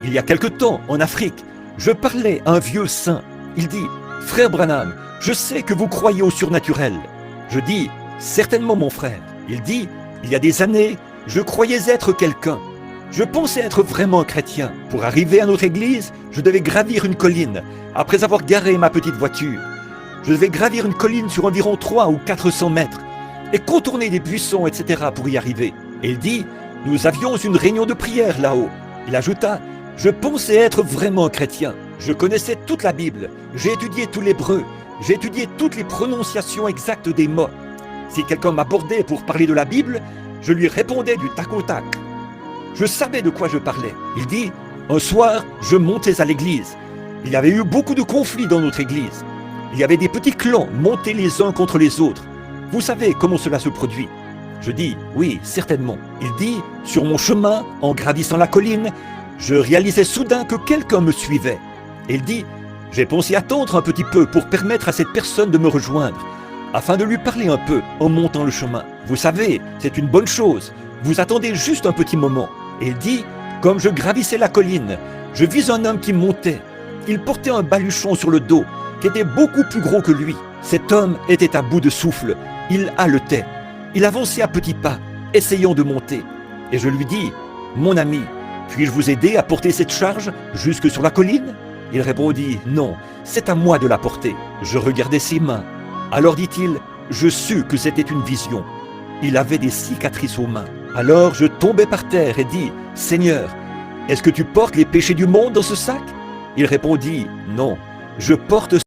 Il y a quelque temps, en Afrique, je parlais à un vieux saint. Il dit, « Frère Branham, je sais que vous croyez au surnaturel. » Je dis, « Certainement mon frère. » Il dit, « Il y a des années, je croyais être quelqu'un. Je pensais être vraiment chrétien. Pour arriver à notre église, je devais gravir une colline, après avoir garé ma petite voiture. Je devais gravir une colline sur environ 300 ou 400 mètres, et contourner des buissons, etc. pour y arriver. Et il dit, « Nous avions une réunion de prière là-haut. » Il ajouta, « Je pensais être vraiment chrétien. Je connaissais toute la Bible. J'ai étudié tout l'hébreu. J'ai étudié toutes les prononciations exactes des mots. Si quelqu'un m'abordait pour parler de la Bible, je lui répondais du tac au tac. Je savais de quoi je parlais. » Il dit, « Un soir, je montais à l'église. Il y avait eu beaucoup de conflits dans notre église. Il y avait des petits clans montés les uns contre les autres. Vous savez comment cela se produit. » Je dis, « Oui, certainement. » Il dit, « Sur mon chemin, en gravissant la colline, je réalisais soudain que quelqu'un me suivait. » Et il dit, « J'ai pensé attendre un petit peu pour permettre à cette personne de me rejoindre, afin de lui parler un peu en montant le chemin. Vous savez, c'est une bonne chose. Vous attendez juste un petit moment. » Et il dit, « Comme je gravissais la colline, je vis un homme qui montait. Il portait un baluchon sur le dos, qui était beaucoup plus gros que lui. Cet homme était à bout de souffle. Il haletait. Il avançait à petits pas, essayant de monter. Et je lui dis, « Mon ami, puis-je vous aider à porter cette charge jusque sur la colline ?» Il répondit, « Non, c'est à moi de la porter. » Je regardais ses mains. Alors dit-il, je sus que c'était une vision. Il avait des cicatrices aux mains. Alors je tombais par terre et dis, « Seigneur, est-ce que tu portes les péchés du monde dans ce sac ?» Il répondit, « Non, je porte